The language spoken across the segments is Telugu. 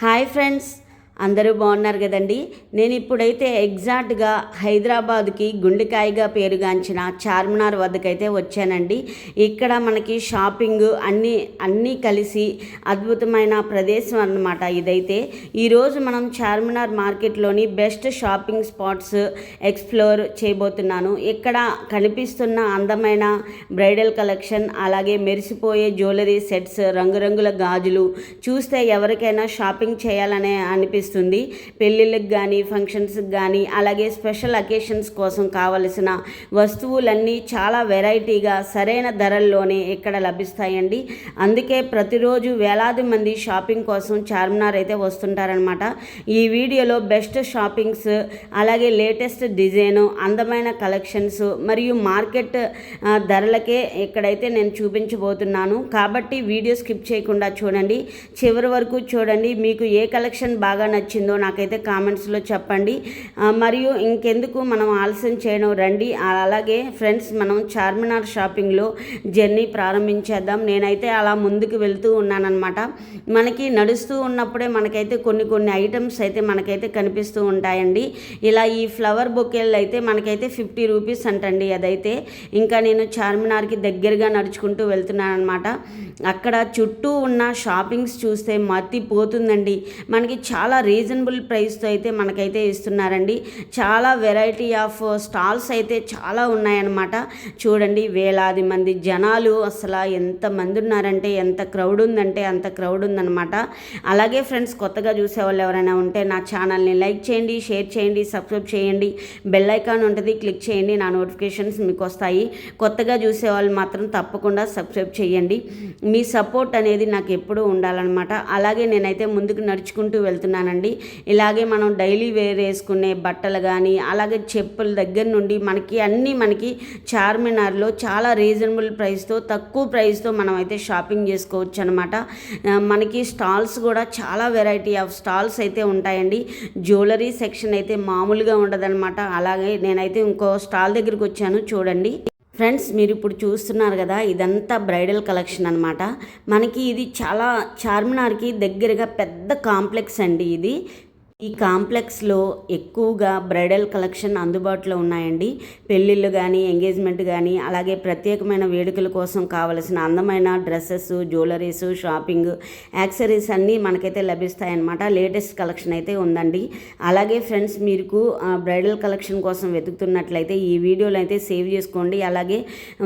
హాయ్ ఫ్రెండ్స్, అందరూ బాగున్నారు కదండి. నేను ఇప్పుడైతే ఎగ్జాక్ట్గా హైదరాబాద్కి గుండెకాయగా పేరుగాంచిన చార్మినార్ వద్దకైతే వచ్చానండి. ఇక్కడ మనకి షాపింగ్ అన్నీ కలిసి అద్భుతమైన ప్రదేశం అన్నమాట ఇదైతే. ఈరోజు మనం చార్మినార్ మార్కెట్లోని బెస్ట్ షాపింగ్ స్పాట్స్ ఎక్స్ప్లోర్ చేయబోతున్నాను. ఇక్కడ కనిపిస్తున్న అందమైన బ్రైడల్ కలెక్షన్, అలాగే మెరిసిపోయే జ్యువెలరీ సెట్స్, రంగురంగుల గాజులు చూస్తే ఎవరికైనా షాపింగ్ చేయాలనే అనిపిస్తుంది. పెళ్ళిళ్ళకి కానీ, ఫంక్షన్స్కి కానీ, అలాగే స్పెషల్ అకేషన్స్ కోసం కావలసిన వస్తువులన్నీ చాలా వెరైటీగా సరైన ధరల్లోనే ఇక్కడ లభిస్తాయండి. అందుకే ప్రతిరోజు వేలాది మంది షాపింగ్ కోసం చార్మినార్ అయితే వస్తుంటారనమాట. ఈ వీడియోలో బెస్ట్ షాపింగ్స్, అలాగే లేటెస్ట్ డిజైను, అందమైన కలెక్షన్స్ మరియు మార్కెట్ ధరలకే ఇక్కడైతే నేను చూపించబోతున్నాను. కాబట్టి వీడియో స్కిప్ చేయకుండా చూడండి, చివరి వరకు చూడండి. మీకు ఏ కలెక్షన్ బాగా నచ్చిందో నాకైతే కామెంట్స్లో చెప్పండి. మరియు ఇంకెందుకు మనం ఆలస్యం చేయడం, రండి. అలాగే ఫ్రెండ్స్, మనం చార్మినార్ షాపింగ్లో జర్నీ ప్రారంభించేద్దాం. నేనైతే అలా ముందుకు వెళ్తూ ఉన్నానన్నమాట. మనకి నడుస్తూ ఉన్నప్పుడే మనకైతే కొన్ని ఐటమ్స్ అయితే మనకైతే కనిపిస్తూ ఉంటాయండి. ఇలా ఈ ఫ్లవర్ బొకేలు అయితే మనకైతే 50 రూపీస్ అంటండి అదైతే. ఇంకా నేను చార్మినార్కి దగ్గరగా నడుచుకుంటూ వెళ్తున్నాను అనమాట. అక్కడ చుట్టూ ఉన్న షాపింగ్స్ చూస్తే మతిపోతుందండి. మనకి చాలా రీజనబుల్ ప్రైస్తో అయితే మనకైతే ఇస్తున్నారండి. చాలా వెరైటీ ఆఫ్ స్టాల్స్ అయితే చాలా ఉన్నాయన్నమాట. చూడండి, వేలాది మంది జనాలు, అసలు ఎంతమంది ఉన్నారంటే, ఎంత క్రౌడ్ ఉందంటే అంత క్రౌడ్ ఉందన్నమాట. అలాగే ఫ్రెండ్స్, కొత్తగా చూసేవాళ్ళు ఎవరైనా ఉంటే నా ఛానల్ని లైక్ చేయండి, షేర్ చేయండి, సబ్స్క్రైబ్ చేయండి. బెల్ ఐకాన్ ఉంటుంది, క్లిక్ చేయండి, నా నోటిఫికేషన్స్ మీకు వస్తాయి. కొత్తగా చూసేవాళ్ళు మాత్రం తప్పకుండా సబ్స్క్రైబ్ చేయండి. మీ సపోర్ట్ అనేది నాకు ఎప్పుడూ ఉండాలన్నమాట. అలాగే నేనైతే ముందుకు నడుచుకుంటూ వెళ్తున్నానండి. ఇలాగే మనం డైలీ వేర్ వేసుకునే బట్టలు కానీ, అలాగే చెప్పుల దగ్గర నుండి మనకి చార్మినార్లో చాలా రీజనబుల్ ప్రైస్తో, తక్కువ ప్రైస్తో మనం అయితే షాపింగ్ చేసుకోవచ్చు అనమాట. మనకి స్టాల్స్ కూడా చాలా వెరైటీ ఆఫ్ స్టాల్స్ అయితే ఉంటాయండి. జ్యువెలరీ సెక్షన్ అయితే మామూలుగా ఉండదన్నమాట. అలాగే నేనైతే ఇంకో స్టాల్ దగ్గరికి వచ్చాను, చూడండి ఫ్రెండ్స్. మీరు ఇప్పుడు చూస్తున్నారు కదా, ఇదంతా బ్రైడల్ కలెక్షన్ అనమాట. మనకి ఇది చాలా చార్మినార్కి దగ్గరగా పెద్ద కాంప్లెక్స్ అండి ఇది. ఈ కాంప్లెక్స్లో ఎక్కువగా బ్రైడల్ కలెక్షన్ అందుబాటులో ఉన్నాయండి. పెళ్ళిళ్ళు కానీ, ఎంగేజ్మెంట్ కానీ, అలాగే ప్రత్యేకమైన వేడుకల కోసం కావలసిన అందమైన డ్రెస్సెస్, జ్యువెలరీస్, షాపింగ్, యాక్సెసరీస్ అన్నీ మనకైతే లభిస్తాయన్నమాట. లేటెస్ట్ కలెక్షన్ అయితే ఉందండి. అలాగే ఫ్రెండ్స్, మీకు బ్రైడల్ కలెక్షన్ కోసం వెతుకుతున్నట్లయితే ఈ వీడియోలో అయితే సేవ్ చేసుకోండి. అలాగే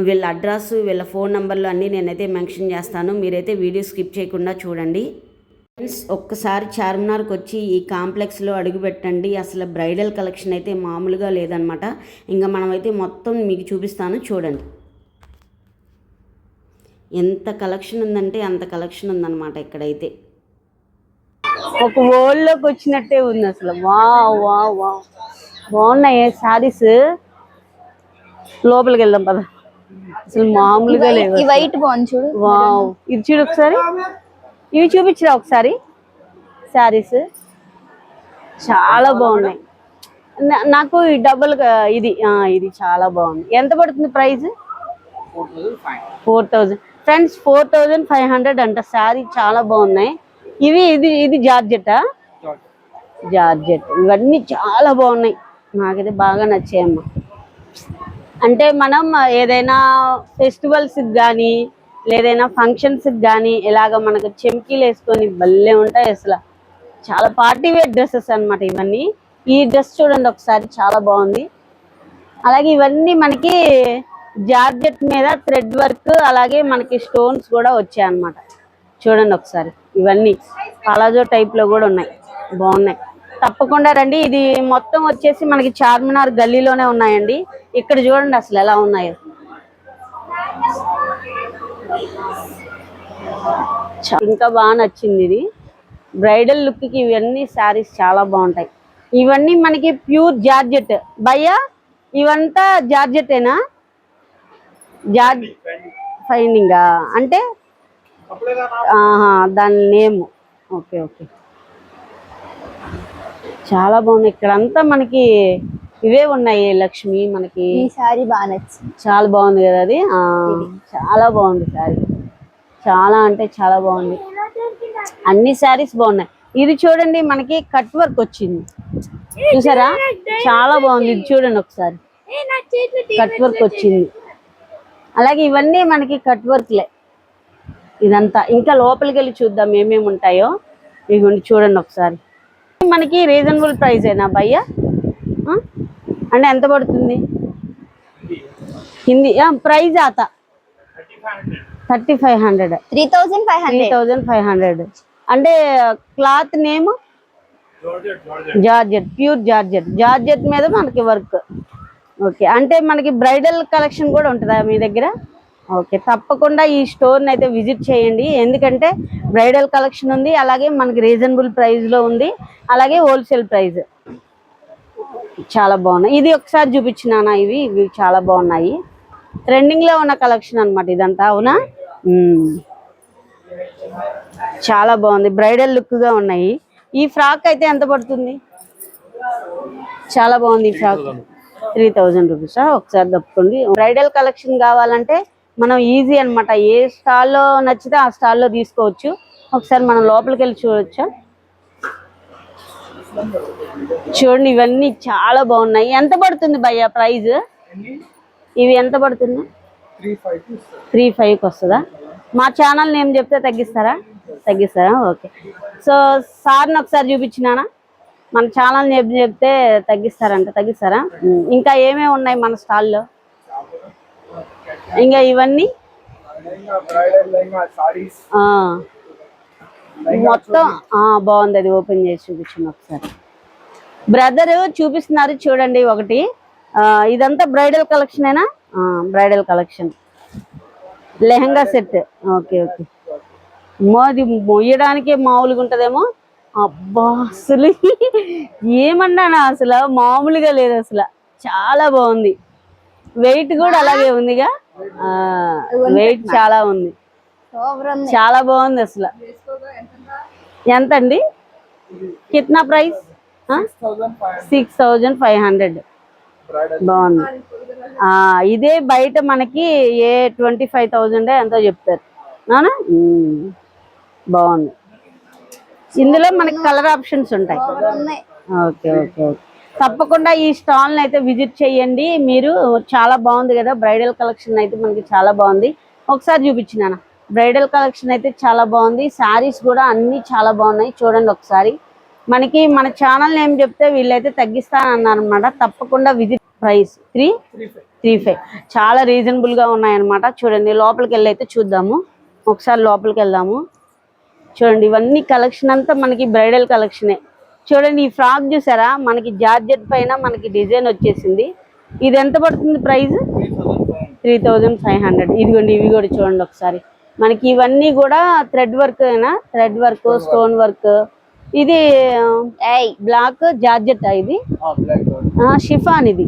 వీళ్ళ అడ్రస్, వీళ్ళ ఫోన్ నెంబర్లు అన్నీ నేనైతే మెన్షన్ చేస్తాను. మీరైతే వీడియో స్కిప్ చేయకుండా చూడండి. ఫ్రెండ్స్, ఒక్కసారి చార్మినార్కి వచ్చి ఈ కాంప్లెక్స్లో అడుగుపెట్టండి. అసలు బ్రైడల్ కలెక్షన్ అయితే మామూలుగా లేదనమాట. ఇంకా మనమైతే మొత్తం మీకు చూపిస్తాను, చూడండి. ఎంత కలెక్షన్ ఉందంటే అంత కలెక్షన్ ఉందన్నమాట ఇక్కడైతే. ఒక వరల్డ్లోకి వచ్చినట్టే ఉంది అసలు. వా వా వా బాగున్నాయి శారీస్. లోపలికి వెళ్దాం పద. అసలు మామూలుగా లేదు. వైట్ బాగుంది చూడు. వావ్, ఇది చూడు ఒకసారి. ఇవి చూపించరా ఒకసారి. శారీస్ చాలా బాగున్నాయి. నాకు ఈ డబుల్ ఇది చాలా బాగుంది. ఎంత పడుతుంది ప్రైస్? 4000 ఫ్రెండ్స్, 4500 అంట శారీ. చాలా బాగున్నాయి. ఇది జార్జెటా? జార్జెట్. ఇవన్నీ చాలా బాగున్నాయి, నాకైతే బాగా నచ్చాయమ్మా. అంటే మనం ఏదైనా ఫెస్టివల్స్కి కానీ, లేదైనా ఫంక్షన్స్కి కానీ ఇలాగ మనకు చెమ్కీలు వేసుకొని భలే ఉంటాయి అసలు. చాలా పార్టీ వేర్ డ్రెస్సెస్ అనమాట ఇవన్నీ. ఈ డ్రెస్ చూడండి ఒకసారి, చాలా బాగుంది. అలాగే ఇవన్నీ మనకి జార్జెట్ మీద థ్రెడ్ వర్క్, అలాగే మనకి స్టోన్స్ కూడా వచ్చాయన్నమాట. చూడండి ఒకసారి. ఇవన్నీ పలాజో టైప్లో కూడా ఉన్నాయి, బాగున్నాయి. తప్పకుండా రండి. ఇది మొత్తం వచ్చేసి మనకి చార్మినార్ గల్లీలోనే ఉన్నాయండి. ఇక్కడ చూడండి అసలు ఎలా ఉన్నాయో. ఇంకా బాగా నచ్చింది ఇది. బ్రైడల్ లుక్కి ఇవన్నీ శారీస్ చాలా బాగుంటాయి. ఇవన్నీ మనకి ప్యూర్ జార్జెట్. భయ్యా, ఇవంతా జార్జెటేనా? ఫైండింగా అంటే దాని నేమ్. ఓకే ఓకే, చాలా బాగుంది. ఇక్కడంతా మనకి ఇవే ఉన్నాయి లక్ష్మి. మనకి ఈ సారీ బాగా నచ్చింది, చాలా బాగుంది కదా అది. చాలా బాగుంది శారీ, చాలా అంటే చాలా బాగుంది. అన్ని శారీస్ బాగున్నాయి. ఇది చూడండి మనకి కట్ వర్క్ వచ్చింది చూసారా, చాలా బాగుంది. ఇది చూడండి ఒకసారి, కట్ వర్క్ వచ్చింది. అలాగే ఇవన్నీ మనకి కట్ వర్క్లే ఇదంతా. ఇంకా లోపలికి వెళ్ళి చూద్దాం ఏమేమి ఉంటాయో. ఇదిగోండి చూడండి ఒకసారి. మనకి రీజనబుల్ ప్రైస్ ఏనా భయ్య? అంటే ఎంత పడుతుంది హిందీ ప్రైస్? ఆత 3500, 3500. అంటే cloth name georgette, pure georgette. Georgette మీద మనకి వర్క్. ఓకే, అంటే మనకి బ్రైడల్ కలెక్షన్ కూడా ఉంటుందా మీ దగ్గర? ఓకే, తప్పకుండా ఈ స్టోర్ని అయితే విజిట్ చేయండి. ఎందుకంటే బ్రైడల్ కలెక్షన్ ఉంది, అలాగే మనకి రీజనబుల్ ప్రైస్లో ఉంది, అలాగే హోల్సేల్ ప్రైస్. చాలా బాగున్నాయి. ఇది ఒకసారి చూపించినానా? ఇవి చాలా బాగున్నాయి. ట్రెండింగ్లో ఉన్న కలెక్షన్ అనమాట ఇదంతా. అవునా? చాలా బాగుంది, బ్రైడల్ లుక్గా ఉన్నాయి. ఈ ఫ్రాక్ అయితే ఎంత పడుతుంది? చాలా బాగుంది ఈ ఫ్రాక్. 3000 రూపీసా? ఒకసారి తప్పుకోండి. బ్రైడల్ కలెక్షన్ కావాలంటే మనం ఈజీ అనమాట, ఏ స్టాల్లో నచ్చితే ఆ స్టాల్లో తీసుకోవచ్చు. ఒకసారి మనం లోపలికి వెళ్ళి చూడొచ్చా? చూడండి, ఇవన్నీ చాలా బాగున్నాయి. ఎంత పడుతుంది భయ్యా ప్రైస్? ఇవి ఎంత పడుతుంది? 3,500కి వస్తుందా? మా ఛానల్ నేమ్ చెప్తే తగ్గిస్తారా? ఓకే. సో సార్ని ఒకసారి చూపించినానా? మన ఛానల్ నేమ్ చెప్తే తగ్గిస్తారా? ఇంకా ఏమేమి ఉన్నాయి మన స్టాల్లో? ఇంకా ఇవన్నీ మొత్తం బాగుంది. అది ఓపెన్ చేసి చూపించండి ఒకసారి. బ్రదర్ చూపిస్తున్నారు చూడండి ఒకటి. ఇదంతా బ్రైడల్ కలెక్షనేనా? Bridal collection lehenga set. Okay. అది మొయ్యడానికే మామూలుగా ఉంటుందేమో. అబ్బా, అసలు ఏమన్నానా, అసలు మామూలుగా లేదు అసలు. చాలా బాగుంది. వెయిట్ కూడా అలాగే ఉందిగా, వెయిట్ చాలా ఉంది. చాలా బాగుంది అసలు. ఎంత అండి? కిतना ప్రైస్? 6500. బాగుంది. ఇదే బయట మనకి 25,000 ఎంతో చెప్తారు. అవునా? బాగుంది. ఇందులో మనకి కలర్ ఆప్షన్స్ ఉంటాయి. ఓకే. తప్పకుండా ఈ స్టాల్ని అయితే విజిట్ చేయండి మీరు. చాలా బాగుంది కదా, బ్రైడల్ కలెక్షన్ అయితే మనకి చాలా బాగుంది. ఒకసారి చూపించినానా? బ్రైడల్ కలెక్షన్ అయితే చాలా బాగుంది. శారీస్ కూడా అన్నీ చాలా బాగున్నాయి. చూడండి ఒకసారి. మనకి మన ఛానల్ నేమ్ చెప్తే వీళ్ళైతే తగ్గిస్తానన్నారు అనమాట. తప్పకుండా విజిట్. ప్రైస్ 3,500. చాలా రీజనబుల్గా ఉన్నాయన్నమాట. చూడండి, లోపలికి వెళ్ళి అయితే చూద్దాము. ఒకసారి లోపలికి వెళ్దాము. చూడండి, ఇవన్నీ కలెక్షన్ అంతా మనకి బ్రైడల్ కలెక్షనే. చూడండి, ఈ ఫ్రాక్ చూసారా? మనకి జార్జెట్ పైన మనకి డిజైన్ వచ్చేసింది. ఇది ఎంత పడుతుంది ప్రైస్? 3,500. ఇదిగోండి, ఇవి కూడా చూడండి ఒకసారి. మనకి ఇవన్నీ కూడా థ్రెడ్ వర్క్ అయినా, థ్రెడ్ వర్క్, స్టోన్ వర్క్. ఇది బ్లాక్ జార్జెట్. ఇది షిఫాన్. ఇది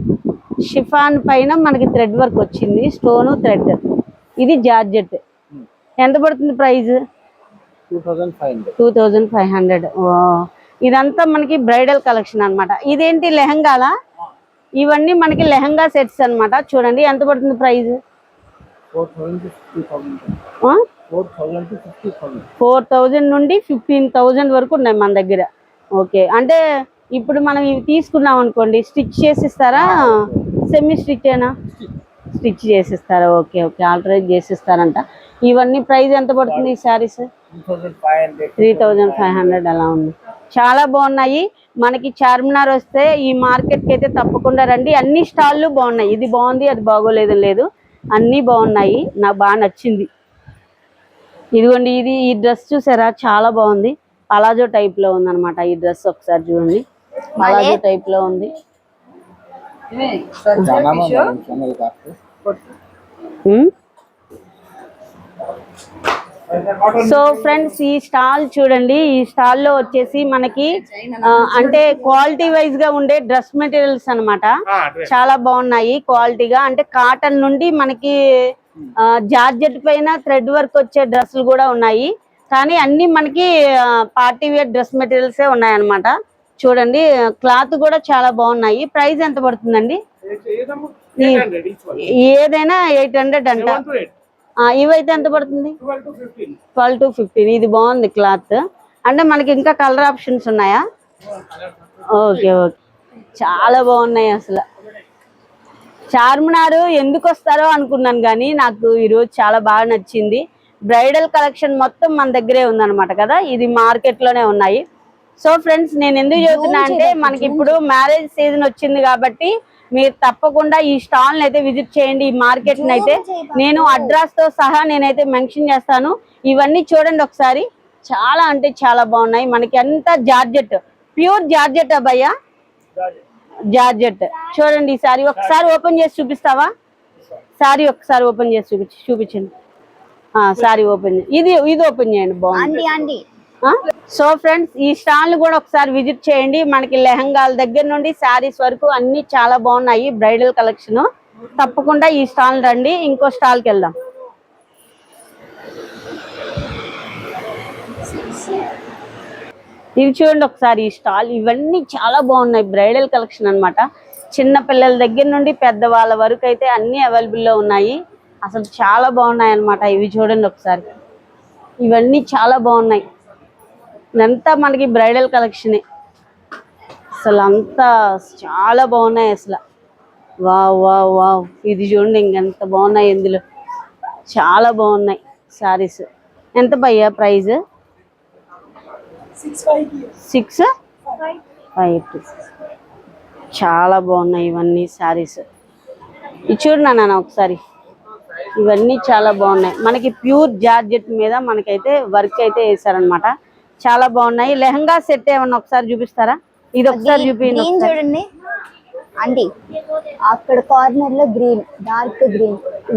షిఫాన్ పైన మనకి థ్రెడ్ వర్క్ వచ్చింది, స్టోన్ థ్రెడ్. ఇది జార్జెట్. ఎంత పడుతుంది ప్రైస్? 2,500. ఇదంతా మనకి బ్రైడల్ కలెక్షన్ అనమాట. ఇదేంటి లెహంగాలా? ఇవన్నీ మనకి లెహంగా సెట్స్ అనమాట. చూడండి, ఎంత పడుతుంది ప్రైస్? 4,000 నుండి 15,000 వరకు ఉన్నాయి మన దగ్గర. ఓకే, అంటే ఇప్పుడు మనం ఇవి తీసుకున్నాం అనుకోండి, స్టిచ్ చేసిస్తారా? సెమీ స్టిచ్ అయినా? స్టిచ్ చేసిస్తారా? ఓకే. ఆల్టరేట్ చేసిస్తారంట. ఇవన్నీ ప్రైస్ ఎంత పడుతుంది ఈ శారీస్? 3,500 అలా ఉంది. చాలా బాగున్నాయి. మనకి చార్మినార్ వస్తే ఈ మార్కెట్కి అయితే తప్పకుండా రండి. అన్ని స్టాళ్ళు బాగున్నాయి. ఇది బాగుంది, అది బాగోలేదు లేదు, అన్నీ బాగున్నాయి. నాకు బాగా నచ్చింది. ఇదిగోండి, ఈ డ్రెస్ చూసారా? చాలా బాగుంది. పలాజో టైప్లో ఉందన్నమాట ఈ డ్రెస్. ఒకసారి చూడండి, పలాజో టైప్లో ఉంది. సో ఫ్రెండ్స్, ఈ స్టాల్ చూడండి. ఈ స్టాల్లో వచ్చేసి మనకి అంటే క్వాలిటీ వైజ్ గా ఉండే డ్రెస్ మెటీరియల్స్ అన్నమాట. చాలా బాగున్నాయి క్వాలిటీగా. అంటే కాటన్ నుండి మనకి జార్జెట్ పైన థ్రెడ్ వర్క్ వచ్చే డ్రెస్సులు కూడా ఉన్నాయి. కానీ అన్ని మనకి పార్టీ వేర్ డ్రెస్ మెటీరియల్సే ఉన్నాయన్నమాట. చూడండి, క్లాత్ కూడా చాలా బాగున్నాయి. ప్రైస్ ఎంత పడుతుందండి? ఏదైనా 800 అంట. ఇవైతే ఎంత పడుతుంది? 12 to 15. ఇది బాగుంది క్లాత్. అంటే మనకి ఇంకా కలర్ ఆప్షన్స్ ఉన్నాయా? ఓకే ఓకే, చాలా బాగున్నాయి అసలు. చార్మినార్ ఎందుకు వస్తారో అనుకున్నాను కానీ నాకు ఈరోజు చాలా బాగా నచ్చింది. బ్రైడల్ కలెక్షన్ మొత్తం మన దగ్గరే ఉందన్నమాట కదా, ఇది మార్కెట్లోనే ఉన్నాయి. సో ఫ్రెండ్స్, నేను ఎందుకు చెబుతున్నా అంటే మనకి ఇప్పుడు మ్యారేజ్ సీజన్ వచ్చింది కాబట్టి మీరు తప్పకుండా ఈ స్టాల్ని అయితే విజిట్ చేయండి. ఈ మార్కెట్ని అయితే నేను అడ్రస్తో సహా నేనైతే మెన్షన్ చేస్తాను. ఇవన్నీ చూడండి ఒకసారి, చాలా అంటే చాలా బాగున్నాయి. మనకి అంతా జార్జెట్, ప్యూర్ జార్జెట్ అబ్బాయ్యా, జార్జెట్. చూడండి ఈ సారీ ఒకసారి ఓపెన్ చేసి చూపిస్తావా? సారీ ఒకసారి ఓపెన్ చేసి చూపించండి. సారీ ఓపెన్, ఇది ఓపెన్ చేయండి, బాగుంది. సో ఫ్రెండ్స్, ఈ స్టాల్ కూడా ఒకసారి విజిట్ చేయండి. మనకి లెహంగాల దగ్గర నుండి శారీస్ వరకు అన్ని చాలా బాగున్నాయి బ్రైడల్ కలెక్షన్. తప్పకుండా ఈ స్టాల్ రండి. ఇంకో స్టాల్కి వెళ్దాం. ఇవి చూడండి ఒకసారి ఈ స్టాల్, ఇవన్నీ చాలా బాగున్నాయి బ్రైడల్ కలెక్షన్ అన్నమాట. చిన్న పిల్లల దగ్గర నుండి పెద్దవాళ్ళ వరకు అయితే అన్ని అవైలబుల్లో ఉన్నాయి. అసలు చాలా బాగున్నాయి అన్నమాట. ఇవి చూడండి ఒకసారి, ఇవన్నీ చాలా బాగున్నాయి. ఇదంతా మనకి బ్రైడల్ కలెక్షనే, అసలు అంతా చాలా బాగున్నాయి అసలు. వావ్ వావ్ వావ్, ఇది చూడండి ఇంకెంత బాగున్నాయి. ఇందులో చాలా బాగున్నాయి సారీస్. ఎంత భయ్యా ప్రైజ్? 6,5. చాలా బాగున్నాయి ఇవన్నీ సారీస్. ఇది చూడు నాన్న ఒకసారి, ఇవన్నీ చాలా బాగున్నాయి. మనకి ప్యూర్ జార్జెట్ మీద మనకైతే వర్క్ అయితే వేసారనమాట. చాలా బాగున్నాయి. లెహంగా సెట్ ఏమన్నా ఒకసారి చూపిస్తారా? ఇది ఒకసారి చూడండి అండి, అక్కడ కార్నర్ లో గ్రీన్,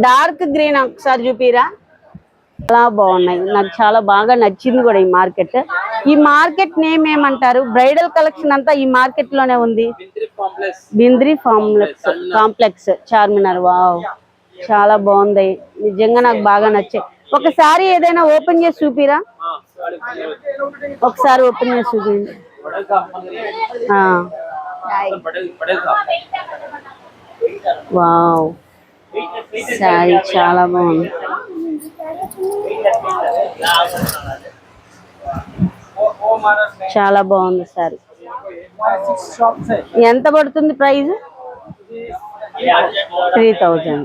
డార్క్ గ్రీన్ ఒకసారి చూపిరా. చాలా బాగున్నాయి, నాకు చాలా బాగా నచ్చింది కూడా ఈ మార్కెట్. ఈ మార్కెట్ నేమ్ ఏమంటారు? బ్రైడల్ కలెక్షన్ అంతా ఈ మార్కెట్ లోనే ఉంది, బింద్రీ కాంప్లెక్స్ చార్మినార్. వావ్, చాలా బాగుంది నిజంగా, నాకు బాగా నచ్చాయి. ఒకసారి ఏదైనా ఓపెన్ చేసి చూపిరా, ఒకసారి ఓపెన్ చేసి చూపించండి. వావ్, సారీ చాలా బాగుంది. చాలా బాగుంది సారీ. ఎంత పడుతుంది ప్రైస్? 3,000.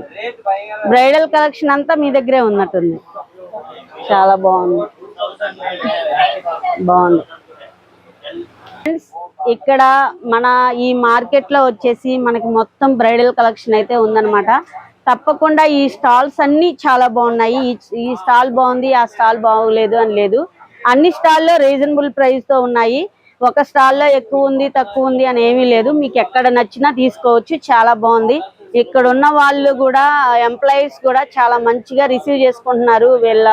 బ్రైడల్ కలెక్షన్ అంతా మీ దగ్గరే ఉన్నట్టుంది. చాలా బాగుంది. ఇక్కడ మన ఈ మార్కెట్ లో వచ్చేసి మనకి మొత్తం బ్రైడల్ కలెక్షన్ అయితే ఉందన్నమాట. తప్పకుండా ఈ స్టాల్స్ అన్ని చాలా బాగున్నాయి. ఈ స్టాల్ బాగుంది, ఆ స్టాల్ బాగోలేదు అని లేదు. అన్ని స్టాల్లో రీజనబుల్ ప్రైస్ తో ఉన్నాయి. ఒక స్టాల్లో ఎక్కువ ఉంది తక్కువ ఉంది అని ఏమీ లేదు. మీకు ఎక్కడ నచ్చినా తీసుకోవచ్చు. చాలా బాగుంది. ఇక్కడ ఉన్న వాళ్ళు కూడా, ఎంప్లాయీస్ కూడా చాలా మంచిగా రిసీవ్ చేసుకుంటున్నారు వీళ్ళ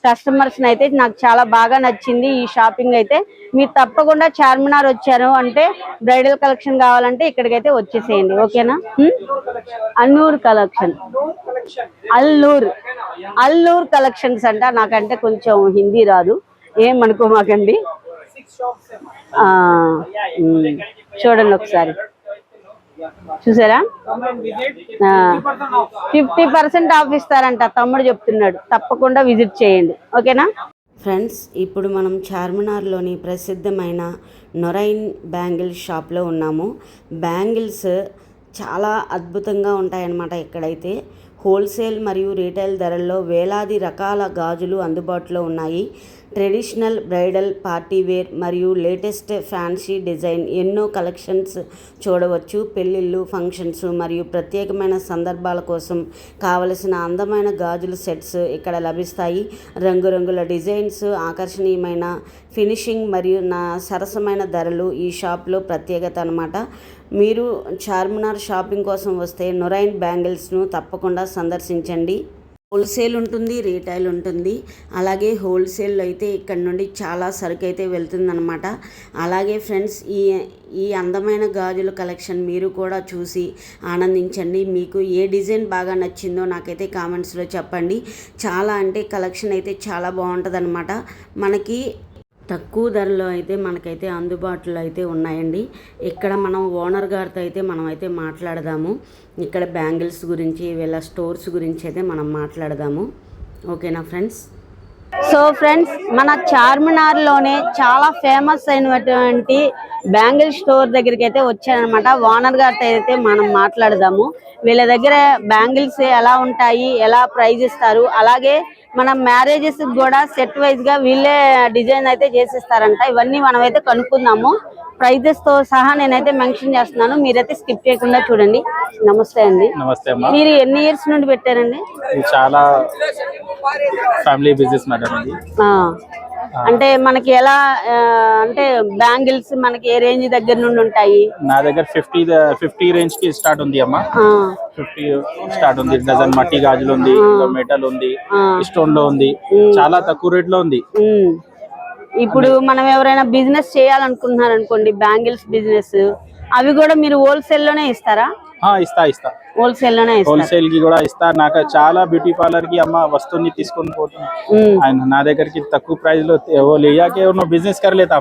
కస్టమర్స్ అయితే. నాకు చాలా బాగా నచ్చింది ఈ షాపింగ్ అయితే. మీరు తప్పకుండా చార్మినార్ వచ్చారు అంటే, బ్రైడల్ కలెక్షన్ కావాలంటే ఇక్కడికైతే వచ్చేసేయండి, ఓకేనా? అల్లూర్ కలెక్షన్, అల్లూర్ కలెక్షన్స్ అంట. నాకంటే కొంచెం హిందీ రాదు, ఏమనుకోమాకండి. చూడండి ఒకసారి, చూసారా? 50% ఆఫ్ ఇస్తారంట, తమ్ముడు చెప్తున్నాడు. తప్పకుండా విజిట్ చేయండి, ఓకేనా ఫ్రెండ్స్? ఇప్పుడు మనం చార్మినార్లోని ప్రసిద్ధమైన నొరైన్ బ్యాంగిల్ షాప్లో ఉన్నాము. బ్యాంగిల్స్ చాలా అద్భుతంగా ఉంటాయన్నమాట. ఇక్కడైతే హోల్సేల్ మరియు రీటైల్ ధరల్లో వేలాది రకాల గాజులు అందుబాటులో ఉన్నాయి. ట్రెడిషనల్, బ్రైడల్, పార్టీవేర్ మరియు లేటెస్ట్ ఫ్యాన్సీ డిజైన్ ఎన్నో కలెక్షన్స్ చూడవచ్చు. పెళ్ళిళ్ళు, ఫంక్షన్స్ మరియు ప్రత్యేకమైన సందర్భాల కోసం కావలసిన అందమైన గాజుల సెట్స్ ఇక్కడ లభిస్తాయి. రంగురంగుల డిజైన్స్, ఆకర్షణీయమైన ఫినిషింగ్ మరియు సరసమైన ధరలు ఈ షాప్లో ప్రత్యేకత అన్నమాట. మీరు చార్మినార్ షాపింగ్ కోసం వస్తే నొరైన్ బ్యాంగిల్స్ను తప్పకుండా సందర్శించండి. హోల్సేల్ ఉంటుంది, రీటైల్ ఉంటుంది. అలాగే హోల్సేల్లో అయితే ఇక్కడ నుండి చాలా సరుకు అయితే వెళ్తుందన్నమాట. అలాగే ఫ్రెండ్స్, ఈ అందమైన గాజుల కలెక్షన్ మీరు కూడా చూసి ఆనందించండి. మీకు ఏ డిజైన్ బాగా నచ్చిందో నాకైతే కామెంట్స్లో చెప్పండి. చాలా అంటే కలెక్షన్ అయితే చాలా బాగుంటుంది అన్నమాట. మనకి తక్కువ ధరలో అయితే మనకైతే అందుబాటులో అయితే ఉన్నాయండి. ఇక్కడ మనం ఓనర్ గారితో అయితే మనమైతే మాట్లాడదాము. ఇక్కడ బ్యాంగిల్స్ గురించి, వీళ్ళ స్టోర్స్ గురించి అయితే మనం మాట్లాడదాము, ఓకేనా ఫ్రెండ్స్? సో ఫ్రెండ్స్, మన చార్మినార్ లోనే చాలా ఫేమస్ అయినటువంటి బ్యాంగిల్ స్టోర్ దగ్గరికి అయితే వచ్చానమాట. ఓనర్ గారితో అయితే మనం మాట్లాడదాము. వీళ్ళ దగ్గర బ్యాంగిల్స్ ఎలా ఉంటాయి, ఎలా ప్రైజ్ ఇస్తారు, అలాగే మన మ్యారేజెస్ కూడా సెట్ వైజ్ గా వీళ్ళే డిజైన్ అయితే చేసిస్తారంట. ఇవన్నీ మనం అయితే కనుక్కుందాము. ప్రైజెస్ తో సహా నేనైతే మెన్షన్ చేస్తున్నాను, మీరైతే స్కిప్ చేయకుండా చూడండి. నమస్తే అండి. నమస్తే అమ్మా. మీరు ఎన్ని ఇయర్స్ నుండి పెట్టారండి? ఇది చాలా ఫ్యామిలీ బిజినెస్ మ్యాటర్ ఇది. అంటే మనకి ఎలా అంటే బ్యాంగిల్స్ మనకి ఏ రేంజ్ దగ్గర నుండి ఉంటాయి? నా దగ్గర 50 రేంజ్ కి స్టార్ట్ ఉంది అమ్మా. 50 స్టార్ట్ ఉంది. డజన్ మట్టి గాజులు ఉంది, మెటల్ ఉంది, స్టోన్ లో ఉంది, చాలా తక్కువ రేట్ లో ఉంది. ఇప్పుడు మనం ఎవరైనా బిజినెస్ చేయాలనుకుంటున్నారు అనుకోండి, బ్యాంగిల్స్ బిజినెస్, అవి కూడా మీరు హోల్సేల్ లోనే ఇస్తారా? ఇస్తా హోల్సేల్ లోనే హోల్సేల్ కి కూడా ఇస్తా. నాకు చాలా బ్యూటీ పార్లర్ కి అమ్మ వస్తువుని తీసుకొని పోతున్నా. ఆయన నా దగ్గరికి తక్కువ ప్రైస్ లో బిజినెస్ కరలేతా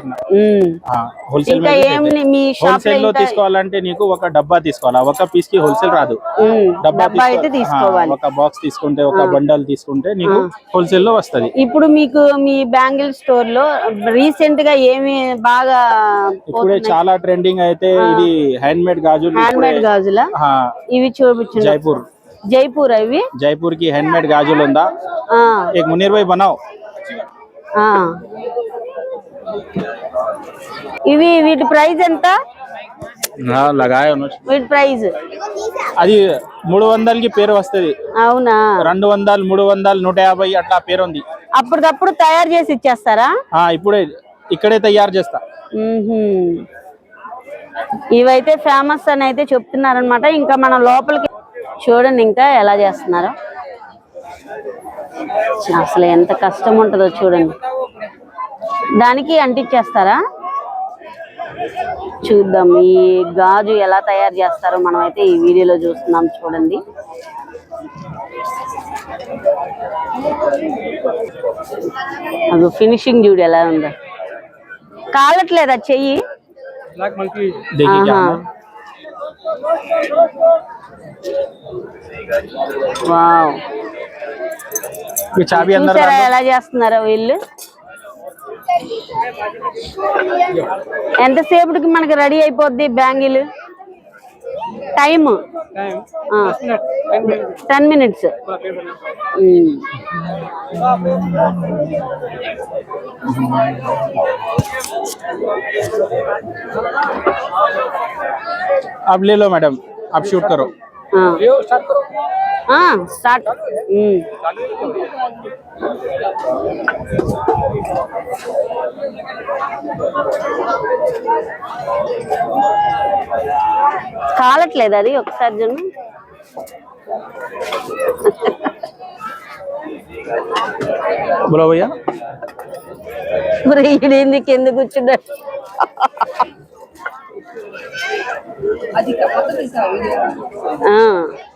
హోల్సేల్ హోల్సేల్ లో తీసుకోవాలంటే నీకు ఒక డబ్బా తీసుకోవాలా, ఒక పీస్ కి హోల్సేల్ రాదు. డబ్బా అయితే తీసుకోవాలి. ఒక బాక్స్ తీసుకుంటే, ఒక బండల్ తీసుకుంటే నీకు హోల్సేల్ లో వస్తది. ఇప్పుడు మీకు మీ బ్యాంగిల్ స్టోర్ లో రీసెంట్ గా ఏమి బాగా ఇప్పుడే చాలా ట్రెండింగ్ అయితే ఇది హ్యాండ్ మేడ్ గాజులు. హ్యాండ్ మేడ్ గాజుల ఇవి చూపించండి. जयपुर है भी जयपुर की हैंडमेड गाजुल ఉందా? एक मुनीर भाई बनाओ. ఇవి వీటి ప్రైస్ ఎంత? लगाया వీటి ప్రైస్ అది 300 కి పేరు వస్తది. అవునా? 200 300 150 అట్లా పేరు ఉంది. అప్పటికప్పుడు తయారు చేసి ఇచ్చేస్తారా? ఇప్పుడే ఇక్కడే తయారు చేస్తా. ఇవైతే ఫేమస్ అని అయితే చెప్తున్నారనమాట. ఇంకా మనం లోపలికి చూడండి ఇంకా ఎలా చేస్తున్నారో. అసలు ఎంత కష్టం ఉంటుందో చూడండి. దానికి అంటించేస్తారా? చూద్దాం ఈ గాజు ఎలా తయారు చేస్తారో మనం అయితే ఈ వీడియోలో చూస్తున్నాం. చూడండి అది ఫినిషింగ్ చూడు ఎలా ఉందో. కాలట్లేదా చెయ్యి? వావ్, చూసారా ఎలా చేస్తున్నారో వీళ్ళు? ఎంతసేపటికి మనకి రెడీ అయిపోద్ది బ్యాంగిల్? Time 10 minutes. अब ले लो मैडम, अब शूट करो. स्टार्ट. కాలట్లేదు అది, ఒకసారి చూడండి. बोलो भैया. ఈడేంది కింద కూర్చున్నాడు?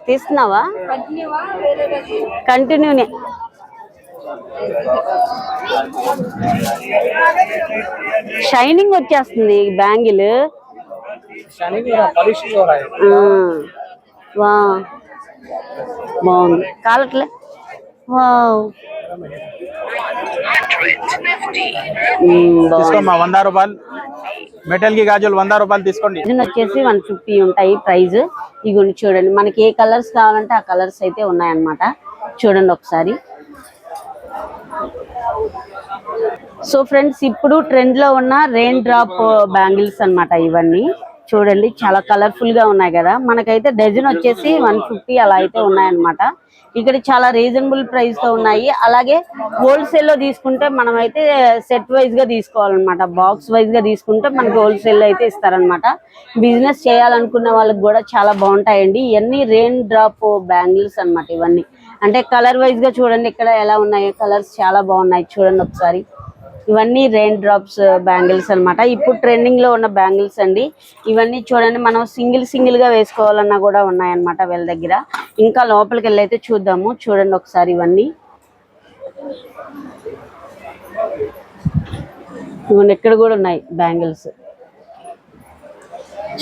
తీస్తున్నావా? కంటిన్యూనే. షైనింగ్ వచ్చేస్తుంది బ్యాంగిల్. వా బాగుంది. కాలట్లే. వావ్, 100 రూపాయలు మెటల్ కి గాజులు 100 రూపాయలు తీసుకోండి. వచ్చేసి 150 ఉంటాయి ప్రైస్. ఇగోండి చూడండి, మనకి ఏ కలర్స్ కావాలంటే ఆ కలర్స్ అయితే ఉన్నాయన్నమాట. చూడండి ఒకసారి. సో ఫ్రెండ్స్, ఇప్పుడు ట్రెండ్ లో ఉన్న రెయిన్ డ్రాప్ బ్యాంగిల్స్ అన్నమాట ఇవన్నీ. చూడండి చాలా కలర్ఫుల్ గా ఉన్నాయి కదా. మనకైతే డజన్ వచ్చేసి 150 అలా అయితే ఉన్నాయన్నమాట. ఇక్కడ చాలా రీజనబుల్ ప్రైస్ తో ఉన్నాయి. అలాగే హోల్సేల్ లో తీసుకుంటే మనం అయితే సెట్ వైజ్ గా తీసుకోవాలన్నమాట. బాక్స్ వైజ్ గా తీసుకుంటే మనకి హోల్సేల్ లో అయితే ఇస్తారనమాట. బిజినెస్ చేయాలనుకున్న వాళ్ళకి కూడా చాలా బాగుంటాయండి. ఇవన్నీ రెయిన్ డ్రాప్ బ్యాంగిల్స్ అన్నమాట ఇవన్నీ. అంటే కలర్ వైజ్ గా చూడండి ఇక్కడ ఎలా ఉన్నాయి. కలర్స్ చాలా బాగున్నాయి చూడండి ఒకసారి. ఇవన్నీ రెయిన్ డ్రాప్స్ బ్యాంగిల్స్ అన్నమాట. ఇప్పుడు ట్రెండింగ్ లో ఉన్న బ్యాంగిల్స్ అండి ఇవన్నీ. చూడండి, మనం సింగిల్ గా వేసుకోవాలన్నా కూడా ఉన్నాయన్నమాట వీళ్ళ దగ్గర. ఇంకా లోపలికి వెళ్ళి అయితే చూద్దాము. చూడండి ఒకసారి ఇవన్నీ. ఇవన్నీ ఇక్కడ కూడా ఉన్నాయి బ్యాంగిల్స్.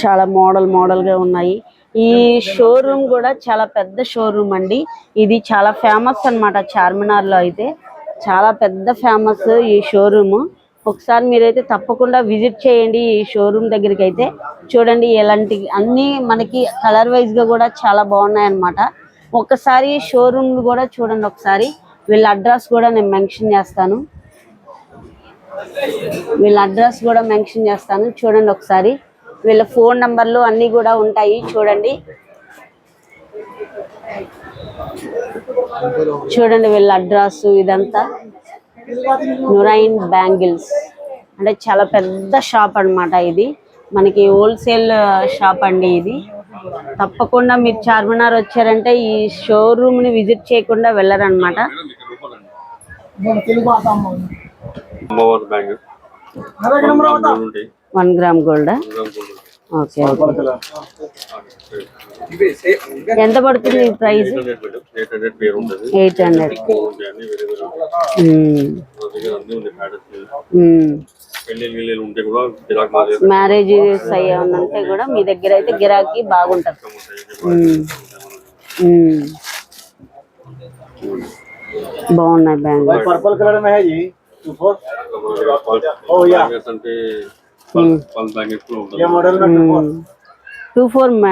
చాలా మోడల్ గా ఉన్నాయి. ఈ షోరూమ్ కూడా చాలా పెద్ద షోరూమ్ అండి. ఇది చాలా ఫేమస్ అన్నమాట చార్మినార్ లో అయితే. చాలా పెద్ద ఫేమస్ ఈ షోరూమ్. ఒకసారి మీరైతే తప్పకుండా విజిట్ చేయండి ఈ షోరూమ్ దగ్గరికి. అయితే చూడండి ఎలాంటి అన్ని మనకి కలర్ వైజ్ గా కూడా చాలా బాగున్నాయి అన్నమాట. ఒకసారి షోరూమ్ కూడా చూడండి. ఒకసారి వీళ్ళ అడ్రస్ కూడా నేను మెన్షన్ చేస్తాను. చూడండి ఒకసారి. వీళ్ళ ఫోన్ నంబర్లు అన్నీ కూడా ఉంటాయి చూడండి. వీళ్ళ అడ్రస్ ఇదంతా. నురైన్ బ్యాంగిల్స్ అంటే చాలా పెద్ద షాప్ అన్నమాట. ఇది మనకి హోల్సేల్ షాప్ అండి. ఇది తప్పకుండా మీరు చార్మినార్ వచ్చారంటే ఈ షోరూమ్ ని విజిట్ చేయకుండా వెళ్ళరన్నమాట. 1 గ్రామ్ గోల్డ్. ఓకే ఎంత పడుతుంది ప్రైస్? 800. మ్యారేజెస్ అయ్యామంటే కూడా మీ దగ్గర అయితే గిరాకీ బాగుంటది. బాగున్నాయి బ్యాంగిల్స్. 24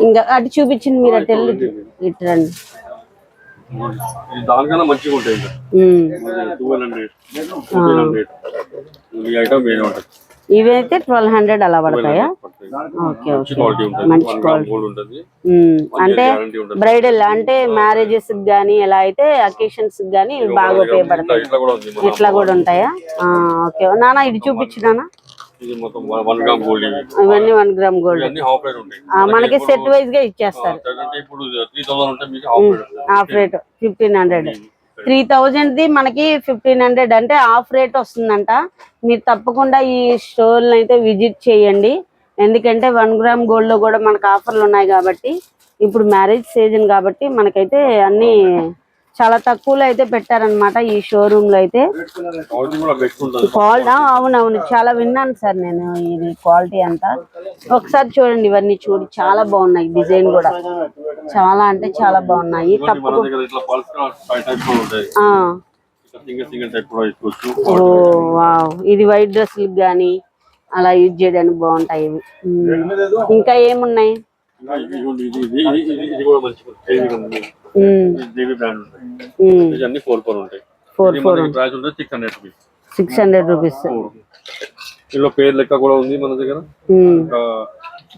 ఇంకా అటు చూపించింది మీరు అటు వెళ్ళి ఇటు రండి. దానికన్నా మంచిగా ఉంటాయి. 1200 ఇవైతే 1200 అలా పడతాయా? ఓకే మంచి క్వాలిటీ. అంటే బ్రైడల్ అంటే మ్యారేజెస్ గానీ ఎలా అయితే అకేషన్స్ గానీ బాగా ఉపయోగపడతాయి. ఇట్లా కూడా ఉంటాయా? ఓకే నాన్న ఇది చూపించునా. ఇవన్నీ 1 గ్రామ్ గోల్డ్ మనకి సెట్ వైజ్ గా ఇచ్చేస్తారు. Half rate 1500. 3000ది మనకి 1500 అంటే హాఫ్ రేట్ వస్తుందంట. మీరు తప్పకుండా ఈ స్టోర్ని అయితే విజిట్ చేయండి. ఎందుకంటే 1 గ్రామ్ గోల్డ్ లో కూడా మనకు ఆఫర్లు ఉన్నాయి కాబట్టి, ఇప్పుడు మ్యారేజ్ సీజన్ కాబట్టి మనకైతే అన్ని చాలా తక్కువలో అయితే పెట్టారనమాట ఈ షోరూమ్ లో అయితే. క్వాలిటీ అవునవును చాలా విన్నాను సార్ నేను ఇది క్వాలిటీ అంతా. ఒకసారి చూడండి ఇవన్నీ చాలా బాగున్నాయి. డిజైన్ కూడా చాలా అంటే చాలా బాగున్నాయి. ఇది వైట్ డ్రెస్లకు గానీ అలా యూజ్ చేయడానికి బాగుంటాయి ఇవి. ఇంకా ఏమున్నాయి? ఇవన్నీ 4 ఉంటాయి. 600 రూపీస్. ఇందులో పేరు లెక్క కూడా ఉంది మన దగ్గర,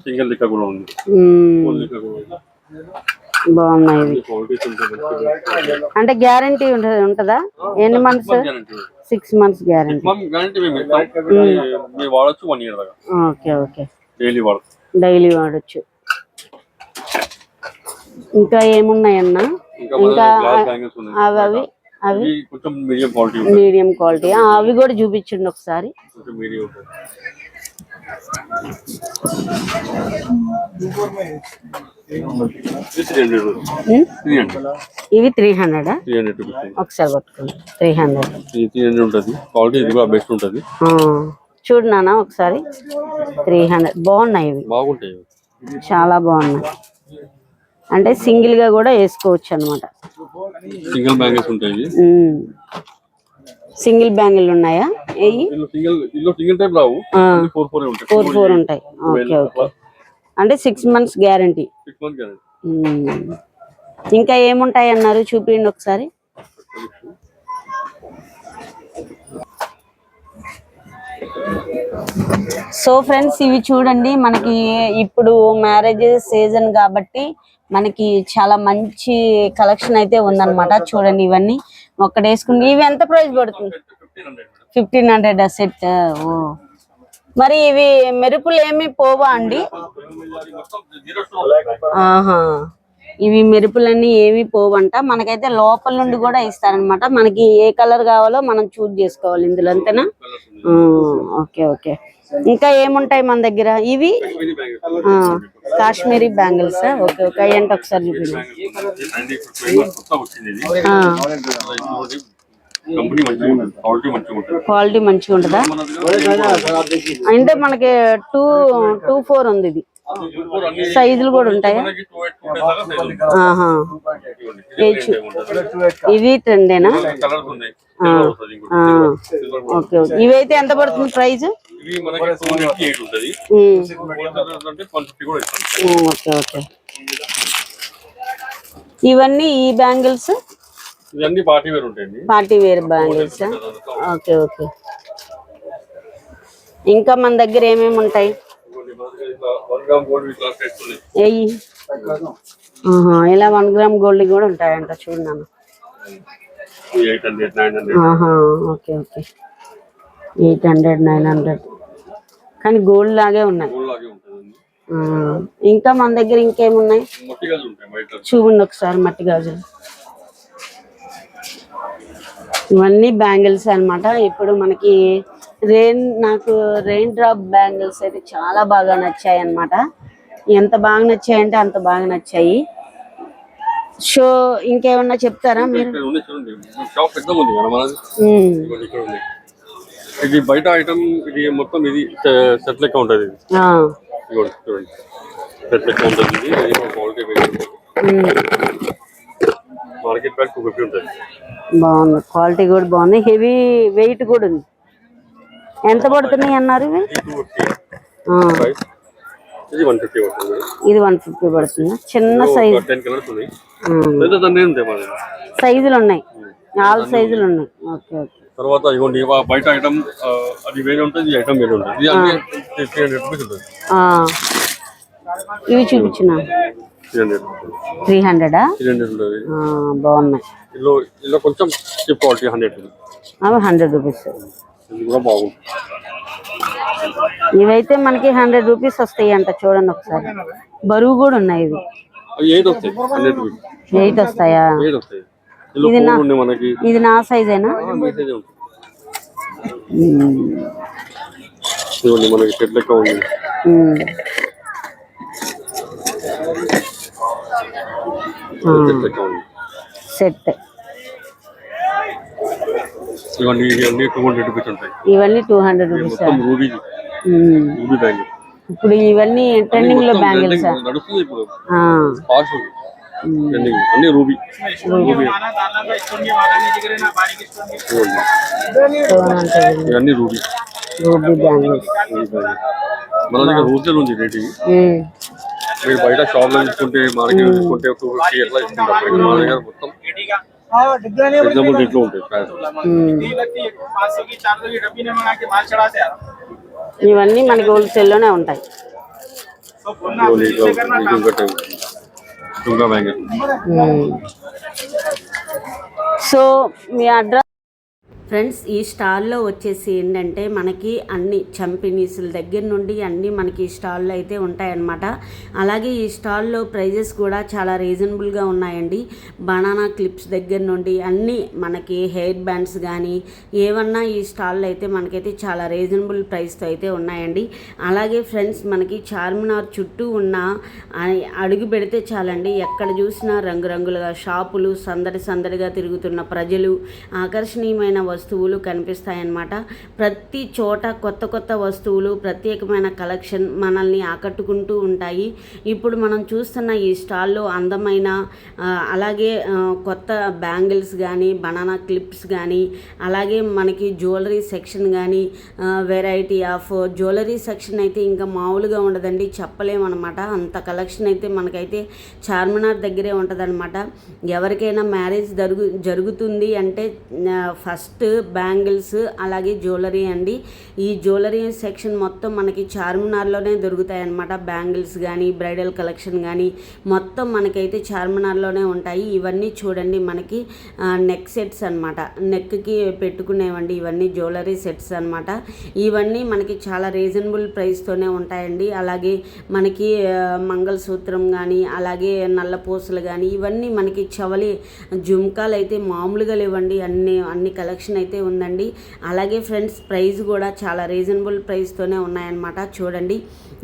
సింగిల్ లెక్క కూడా ఉంది. బాగున్నాయి. అంటే గ్యారంటీ ఉంటుందా? ఎన్ని మంత్స్? 6 months guarantee. వాడచ్చు 1 year దాకా. ఓకే డైలీ వాడచ్చు. ఇంకా ఏమున్నాయన్నా? ఇంకా అవి కొంచెం మీడియం క్వాలిటీ. అవి కూడా చూపించండి ఒకసారి. ఇవి 300. ఒకసారి పట్టుకోండి. 300 ఉంటుంది. క్వాలిటీ ఇది కూడా బెస్ట్ ఉంటుంది. చూడు నాన్న ఒకసారి. 300 బాగున్నాయి. ఇవి బాగుంటాయి. చాలా బాగున్నాయి. అంటే సింగిల్ గా కూడా వేసుకోవచ్చు అనమాట. సింగిల్ బ్యాంగిల్స్ ఉంటాయి. సింగిల్ బ్యాంగిల్ ఉన్నాయా? సింగిల్ టైప్ రావు. 4 ఉంటాయి. ఓకే అంటే 6 months గ్యారంటీ. ఇంకా ఏముంటాయి అన్నారు? చూపించండి ఒకసారి. సో ఫ్రెండ్స్ ఇవి చూడండి. మనకి ఇప్పుడు మ్యారేజ్ సీజన్ కాబట్టి మనకి చాలా మంచి కలెక్షన్ అయితే ఉందన్నమాట. చూడండి ఇవన్నీ ఒక్కటి వేసుకుంటే ఇవి ఎంత ప్రైస్ పడుతుంది? 1500 సెట్. మరి ఇవి మెరుపులు ఏమి పోవా అండి? ఇవి మెరుపులన్నీ ఏమి పోవంట. మనకైతే లోపల నుండి కూడా ఇస్తారనమాట. మనకి ఏ కలర్ కావాలో మనం చూజ్ చేసుకోవాలి ఇందులో, అంతేనా? ఓకే ఇంకా ఏముంటాయి మన దగ్గర? ఇవి కాశ్మీరీ బ్యాంగిల్స్. ఓకే అయ్యంటే ఒకసారి చూపించండి. క్వాలిటీ మంచిగా ఉంటుందా? అంటే మనకి 224 ఉంది. ఇది సైజులు కూడా ఉంటాయా? మనకి 2 దాకా సైజులు ఉంటాయి. ఆహా. ఇదిగోండి, ఇది కూడా ఉంటుంది. ఇవి ట్రెండేనా? కలర్స్ ఉన్నాయి. సిల్వర్ వస్తుంది ఇంకోటి. సిల్వర్ కూడా ఓకే ఓకే. ఇవైతే ఎంత పడుతుంది ప్రైస్? ఇవి మనకి 288 ఉంటుంది. అంటే 150 కూడా ఇస్తాం. Okay okay. ఇవన్నీ ఈ బ్యాంగిల్స్ ఇవన్నీ పార్టీ వేర్ ఉంటాయండి. Party wear bangles. Okay okay. ఇంకా మన దగ్గర ఏమేమి ఉంటాయి? ఇదిగోండి, మన దగ్గర ఇట్లా 1 gram gold with class sets ఉన్నాయి. ఏయి ఇలా 1 గ్రామ్ గోల్డ్ కూడా ఉంటాయంట చూడన్నాను. 800, 900. Okay okay. 800, 900 కానీ గోల్డ్ లాగే ఉన్నాయి. గోల్డ్ లాగే ఉంటుందండి. ఇంకా మన దగ్గర ఇంకేమున్నాయి మట్టి గాజులు ఉంటాయి బయట. చూడండి ఒకసారి. మట్టి గాజులు ఇవన్నీ బ్యాంగిల్స్ అన్నమాట. ఇప్పుడు మనకి నాకు రెయిన్ డ్రాప్ బ్యాంగిల్స్ అయితే చాలా బాగా నచ్చాయి అన్నమాట. ఎంత బాగా నచ్చాయంటే అంత బాగా నచ్చాయి. సో ఇంకేమన్నా చెప్తారా మీరు? ఇక్కడ ఉంది చూడండి, షాప్ పెద్దగా ఉంది కదా మనది. ఇదిగోండి, ఇక్కడ ఉంది. ఇది బయట ఐటమ్, ఇది మొత్తం ఇది సెట్ లెక్క ఉంటుంది. ఇది ఇదిగోండి చూడండి, సెట్ లెక్క ఉంటుంది. ఇది క్వాలిటీ మార్కెట్ ప్రైస్ 250 ఉంటుంది. బాగుంది, క్వాలిటీ కూడా బాగుంది. హెవీ వెయిట్ కూడా ఉంది. ఎంత పడుతున్నాయి అన్నారు ఇవి? 250 ఇది 150 పడుతుంది. ఇది 150 పడుతుంది. చిన్న సైజ్ 10 కలర్స్ ఉన్నాయి. పెద్ద దాన్ని ఉంటాయి మన దగ్గర. సైజులు ఉన్నాయి, 4 సైజులు ఉన్నాయి. Okay okay. తర్వాత ఇవ్వండి, బయట ఐటమ్ అది వేరే ఉంటుంది, ఈ ఐటమ్ వేరే ఉంటుంది. ఇది అన్ని 300 రూపీస్ ఉంటుంది. ఇవి చూపించిన 300 ఉంటుంది. బాగున్నాయి. ఇలా కొంచెం చీప్ క్వాలిటీ 100 అవి 100 రూపీస్. ఇది కూడా బాగుంది. ఇవైతే మనకి 100 రూపీస్ వస్తాయి అంట. చూడండి ఒకసారి. బరువు కూడా ఉన్నాయి. ఇవి అవి 8 వస్తాయి. 100 రూపీస్ 8 వస్తాయా? 8 వస్తాయి. మనకి ఇది నా సైజేనా? మనకి సెట్ లెక్క ఉంది. సెట్ ఇవన్నీ 200 రూపీస్ ఉంటాయి. ఇవన్నీ 200 రూపీస్. Ruby bangle. ఇప్పుడు ఇవన్నీ ట్రెండింగ్ లో బ్యాంగిల్స్ నడుస్తుంది ఇప్పుడు. అన్ని రూబీ. ఇవన్నీ రూబీ బ్యాంగిల్స్. మన దగ్గర హోల్సేల్ ఉంది రేట్. మీరు బయట షాప్ లో తీసుకుంటే, మార్కెట్ తీసుకుంటే 250 ఎట్లా ఇస్తుంటారు. మన దగ్గర మొత్తం రీజనబుల్ రేట్ లో ఉంటాయి. ఇవన్నీ మనకి హోల్సేల్ లోనే ఉంటాయి. సో మీ అడ్రస్ ఫ్రెండ్స్, ఈ స్టాల్లో వచ్చేసి ఏంటంటే మనకి అన్ని చంపినీసుల దగ్గర నుండి అన్నీ మనకి ఈ స్టాల్లో అయితే ఉంటాయన్నమాట. అలాగే ఈ స్టాల్లో ప్రైజెస్ కూడా చాలా రీజనబుల్గా ఉన్నాయండి. బనానా క్లిప్స్ దగ్గర నుండి అన్నీ మనకి హెయిర్ బ్యాండ్స్ కానీ ఏమన్నా ఈ స్టాల్లో అయితే మనకైతే చాలా రీజనబుల్ ప్రైస్తో అయితే ఉన్నాయండి. అలాగే ఫ్రెండ్స్, మనకి చార్మినార్ చుట్టూ ఉన్న అడుగు పెడితే చాలండి, ఎక్కడ చూసినా రంగురంగులుగా షాపులు, సందడిగా తిరుగుతున్న ప్రజలు, ఆకర్షణీయమైన వస్తువులు కనిపిస్తాయన్నమాట. ప్రతి చోట కొత్త వస్తువులు, ప్రత్యేకమైన కలెక్షన్ మనల్ని ఆకట్టుకుంటూ ఉంటాయి. ఇప్పుడు మనం చూస్తున్న ఈ స్టాల్లో అందమైన అలాగే కొత్త బ్యాంగిల్స్ కానీ, బనానా క్లిప్స్ కానీ, అలాగే మనకి జ్యువెలరీ సెక్షన్ కానీ, వెరైటీ ఆఫ్ జ్యువెలరీ సెక్షన్ అయితే ఇంకా మామూలుగా ఉండదండి, చెప్పలేమన్నమాట. అంత కలెక్షన్ అయితే మనకైతే చార్మినార్ దగ్గరే ఉంటుందన్నమాట. ఎవరికైనా మ్యారేజ్ జరుగుతుంది అంటే ఫస్ట్ బ్యాంగిల్స్ అలాగే జ్యువెలరీ అండి. ఈ జ్యువెలరీ సెక్షన్ మొత్తం మనకి చార్మినార్లోనే దొరుకుతాయి అన్నమాట. బ్యాంగిల్స్ కానీ, బ్రైడల్ కలెక్షన్ కానీ మొత్తం మనకైతే చార్మినార్లోనే ఉంటాయి. ఇవన్నీ చూడండి, మనకి నెక్ సెట్స్ అనమాట, నెక్కి పెట్టుకునేవండి. ఇవన్నీ జ్యువెలరీ సెట్స్ అనమాట. ఇవన్నీ మనకి చాలా రీజనబుల్ ప్రైస్తోనే ఉంటాయండి. అలాగే మనకి మంగళసూత్రం కానీ, అలాగే నల్లపూసలు కానీ, ఇవన్నీ మనకి చవలి జుమ్కాలు అయితే మామూలుగా లేవండి. అన్ని కలెక్షన్ కలెక్షన్ అయితే ఉందండి. అలాగే ఫ్రెండ్స్ ప్రైస్ కూడా చాలా రీజనబుల్ ప్రైస్తోనే ఉన్నాయన్నమాట. చూడండి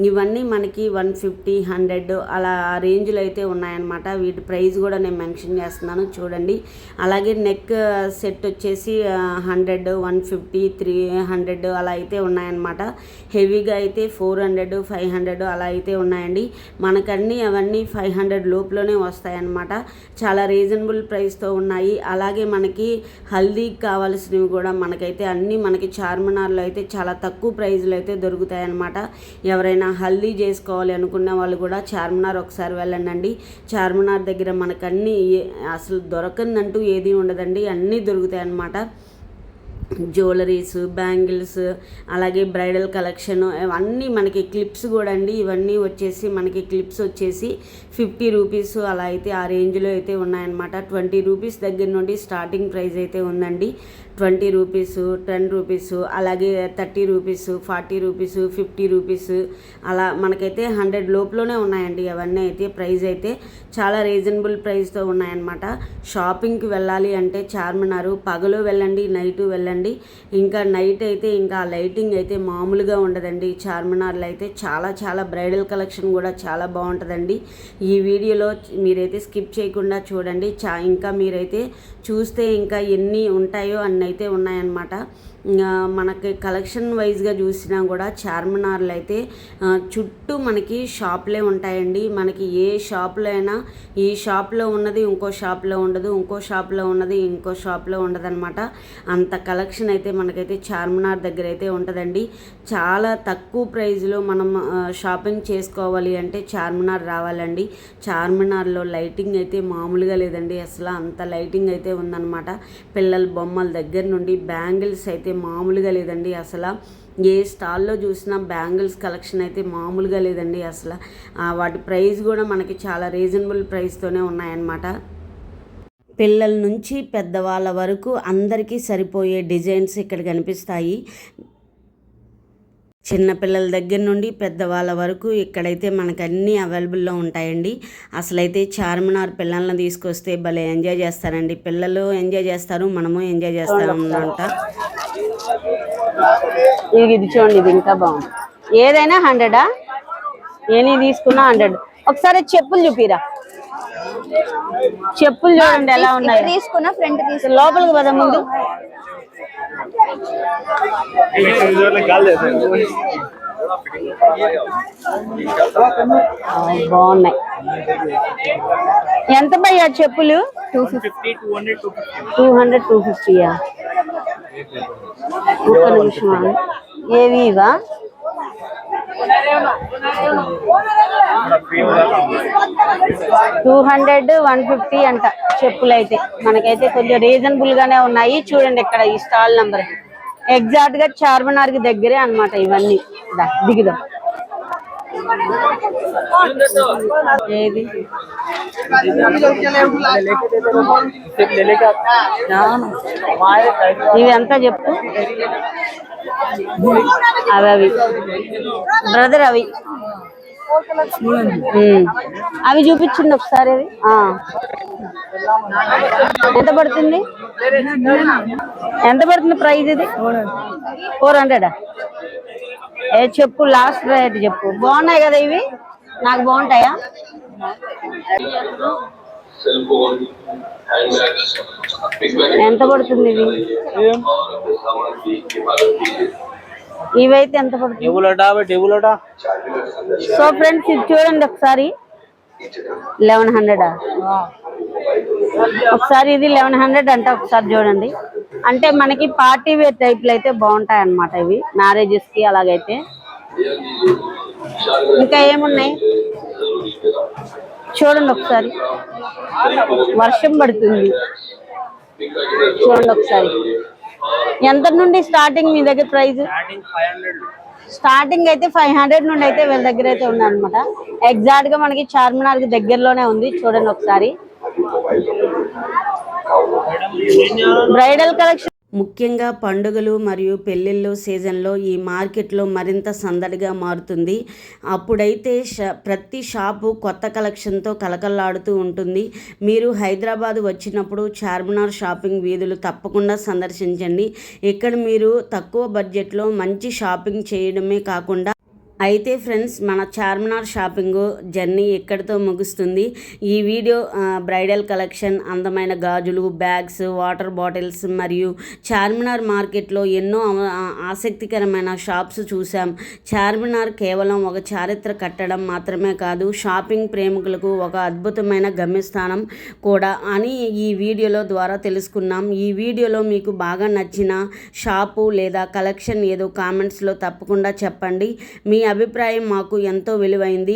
ఇవన్నీ మనకి 150, 100 అలా రేంజ్లో అయితే ఉన్నాయన్నమాట. వీటి ప్రైస్ కూడా నేను మెన్షన్ చేస్తున్నాను చూడండి. అలాగే నెక్ సెట్ వచ్చేసి 100, 150, 300 అలా అయితే ఉన్నాయన్నమాట. హెవీగా అయితే 400, 500 అలా అయితే ఉన్నాయండి. మనకన్నీ అవన్నీ 500 లోపులోనే వస్తాయన్నమాట. చాలా రీజనబుల్ ప్రైస్తో ఉన్నాయి. అలాగే మనకి హల్దీకి కావాల్సినవి కూడా మనకైతే అన్నీ మనకి చార్మినార్లో అయితే చాలా తక్కువ ప్రైజ్లో అయితే దొరుకుతాయన్నమాట. ఎవరైనా హల్దీ చేసుకోవాలి అనుకున్న వాళ్ళు కూడా చార్మినార్ ఒకసారి వెళ్ళండి. చార్మినార్ దగ్గర మనకన్నీ అసలు దొరకందంటూ ఏది ఉండదండి, అన్నీ దొరుకుతాయి అన్నమాట. జ్యువెలరీస్, బ్యాంగిల్స్, అలాగే బ్రైడల్ కలెక్షన్, అవన్నీ మనకి క్లిప్స్ కూడా అండి. ఇవన్నీ వచ్చేసి మనకి క్లిప్స్ వచ్చేసి 50 రూపీస్ అలా అయితే ఆ రేంజ్లో అయితే ఉన్నాయన్నమాట. 20 రూపీస్ దగ్గర నుండి స్టార్టింగ్ ప్రైస్ అయితే ఉందండి. 20 రూపీస్, 10 రూపీస్, అలాగే 30 రూపీస్, 40 రూపీస్, 50 రూపీస్ అలా మనకైతే 100 లోపులోనే ఉన్నాయండి. అవన్నీ అయితే ప్రైస్ అయితే చాలా రీజనబుల్ ప్రైస్తో ఉన్నాయన్నమాట. షాపింగ్కి వెళ్ళాలి అంటే చార్మినారు పగలు వెళ్ళండి, నైటు వెళ్ళండి. ఇంకా నైట్ అయితే ఇంకా లైటింగ్ అయితే మామూలుగా ఉండదండి. చార్మినార్లో అయితే చాలా బ్రైడల్ కలెక్షన్ కూడా చాలా బాగుంటుందండి. ఈ వీడియోలో మీరైతే స్కిప్ చేయకుండా చూడండి. ఇంకా మీరైతే చూస్తే ఇంకా ఎన్ని ఉంటాయో అన్నీ అయితే ఉన్నాయన్నమాట. మనకి కలెక్షన్ వైజ్గా చూసినా కూడా చార్మినార్లో అయితే చుట్టూ మనకి షాప్లే ఉంటాయండి. మనకి ఏ షాప్లో అయినా ఈ షాప్లో ఉన్నది ఇంకో షాప్లో ఉండదు, ఇంకో షాప్లో ఉన్నది ఇంకో షాప్లో ఉండదన్నమాట. అంత కలెక్షన్ అయితే మనకైతే చార్మినార్ దగ్గర అయితే ఉంటుందండి. చాలా తక్కువ ప్రైజ్లో మనం షాపింగ్ చేసుకోవాలి అంటే చార్మినార్ రావాలండి. చార్మినార్లో లైటింగ్ అయితే మామూలుగా లేదండి, అసలు అంత లైటింగ్ అయితే ఉందన్నమాట. పిల్లల బొమ్మల దగ్గర నుండి బ్యాంగిల్స్ అయితే మామూలుగా లేదండి. అసలు ఏ స్టాల్లో చూసినా బ్యాంగిల్స్ కలెక్షన్ అయితే మామూలుగా లేదండి. అసలు వాటి ప్రైస్ కూడా మనకి చాలా రీజనబుల్ ప్రైస్తోనే ఉన్నాయన్నమాట. పిల్లల నుంచి పెద్దవాళ్ళ వరకు అందరికీ సరిపోయే డిజైన్స్ ఇక్కడ కనిపిస్తాయి. చిన్నపిల్లల దగ్గర నుండి పెద్దవాళ్ళ వరకు ఇక్కడైతే మనకు అన్నీ అవైలబుల్లో ఉంటాయండి. అసలైతే చార్మినార్ పిల్లల్ని తీసుకొస్తే భలే ఎంజాయ్ చేస్తారండి. పిల్లలు ఎంజాయ్ చేస్తారు, మనము ఎంజాయ్ చేస్తాం అన్నమాట. ఇది చూడండి, ఇది ఇంకా బాగుంది. ఏదైనా 100 ఏని తీసుకున్నా 100. ఒకసారి చెప్పులు చూపిరా, చెప్పులు చూడండి ఎలా ఉన్నాయి. తీసుకున్నా ఫ్రంట్ తీసుకున్నా లోపలికి పద ముందు. బాగున్నాయి. ఎంత భయ్యా చెప్పులు? 250, 200, 250. ఒక్క నిమిషం, ఏవి ఇవా? $200, $150 అంట చెప్పులు అయితే. మనకైతే కొంచెం రీజనబుల్ గానే ఉన్నాయి. చూడండి ఇక్కడ ఈ స్టాల్ నంబర్ ఎగ్జాక్ట్ గా చార్మినార్ కి దగ్గరే అన్నమాట. ఇవన్నీ దిగుదాం. ఏది ఇవి ఎంత చెప్పు? అవి బ్రదర్, అవి చూపించండి ఒకసారి. అవి ఎంత పడుతుంది? ఎంత పడుతుంది ప్రైస్? ఇది 400. ఏ చెప్పు, లాస్ట్ రేట్ చెప్పు. బాగున్నాయి కదా ఇవి? నాకు బాగుంటాయా? ఎంత పడుతుంది ఇది? ఇవైతే ఎంత పడుతుంది? సో ఫ్రెండ్స్ ఇది చూడండి ఒకసారి. 1100. ఒకసారి ఇది 1100 అంట. ఒకసారి చూడండి. అంటే మనకి పార్టీ వేర్ టైప్లు అయితే బాగుంటాయి అన్నమాట ఇవి, మ్యారేజెస్ కి అలాగైతే. ఇంకా ఏమున్నాయి చూడండి ఒకసారి. వర్షం పడుతుంది, చూడండి ఒకసారి. ఎంత నుండి స్టార్టింగ్ మీ దగ్గర ప్రైస్? స్టార్టింగ్ అయితే 500 నుండి అయితే వీళ్ళ దగ్గర అయితే ఉంది అనమాట. ఎగ్జాక్ట్ గా మనకి చార్మినార్ కి దగ్గరలోనే ఉంది. చూడండి ఒకసారి. బ్రైడల్ కలెక్షన్ ముఖ్యంగా పండుగలు మరియు పెళ్ళిళ్ళు సీజన్లో ఈ మార్కెట్లో మరింత సందడిగా మారుతుంది. అప్పుడైతే ప్రతి షాపు కొత్త కలెక్షన్తో కలకల్లాడుతూ ఉంటుంది. మీరు హైదరాబాద్ వచ్చినప్పుడు చార్మినార్ షాపింగ్ వీధులు తప్పకుండా సందర్శించండి. ఇక్కడ మీరు తక్కువ బడ్జెట్లో మంచి షాపింగ్ చేయడమే కాకుండా అయితే ఫ్రెండ్స్, మన చార్మినార్ షాపింగ్ జర్నీ ఎక్కడితో ముగుస్తుంది. ఈ వీడియో బ్రైడల్ కలెక్షన్, అందమైన గాజులు, బ్యాగ్స్, వాటర్ బాటిల్స్ మరియు చార్మినార్ మార్కెట్లో ఎన్నో ఆసక్తికరమైన షాప్స్ చూసాం. చార్మినార్ కేవలం ఒక చారిత్ర కట్టడం మాత్రమే కాదు, షాపింగ్ ప్రేమికులకు ఒక అద్భుతమైన గమ్యస్థానం కూడా అని ఈ వీడియోలో ద్వారా తెలుసుకున్నాం. ఈ వీడియోలో మీకు బాగా నచ్చిన షాపు లేదా కలెక్షన్ ఏదో కామెంట్స్లో తప్పకుండా చెప్పండి. మీ అభిప్రాయం మాకు ఎంతో విలువైంది.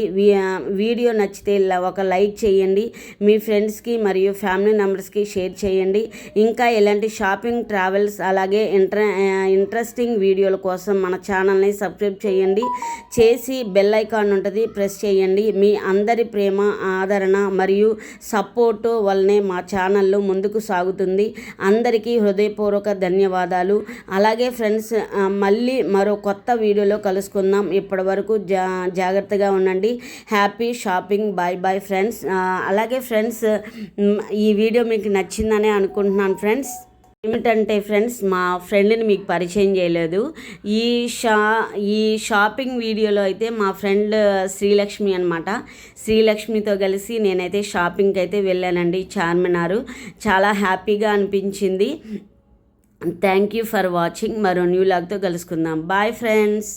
వీడియో నచ్చితే ఒక లైక్ చేయండి, మీ ఫ్రెండ్స్కి మరియు ఫ్యామిలీ మెంబర్స్కి షేర్ చేయండి. ఇంకా ఇలాంటి షాపింగ్, ట్రావెల్స్ అలాగే ఇంట్రెస్టింగ్ వీడియోల కోసం మన ఛానల్ని సబ్స్క్రైబ్ చేయండి. చేసి బెల్ ఐకాన్ ఉంటుంది, ప్రెస్ చేయండి. మీ అందరి ప్రేమ, ఆదరణ మరియు సపోర్టు వల్లనే మా ఛానల్లో ముందుకు సాగుతుంది. అందరికీ హృదయపూర్వక ధన్యవాదాలు. అలాగే ఫ్రెండ్స్, మళ్ళీ మరో కొత్త వీడియోలో కలుసుకుందాం. ఇప్పటి వరకు జాగ్రత్తగా ఉండండి. Happy shopping. Bye bye friends. అలాగే ఫ్రెండ్స్, ఈ వీడియో మీకు నచ్చిందనే అనుకుంటున్నాను ఫ్రెండ్స్. ఏమిటంటే ఫ్రెండ్స్, మా ఫ్రెండ్ని మీకు పరిచయం చేయలేదు. ఈ షాపింగ్ వీడియోలో అయితే మా ఫ్రెండ్ శ్రీలక్ష్మి అనమాట. శ్రీలక్ష్మితో కలిసి నేనైతే షాపింగ్కి అయితే వెళ్ళానండి చార్మినారు. చాలా హ్యాపీగా అనిపించింది. Thank you for watching. మరో న్యూ లాగ్తో కలుసుకుందాం. Bye friends.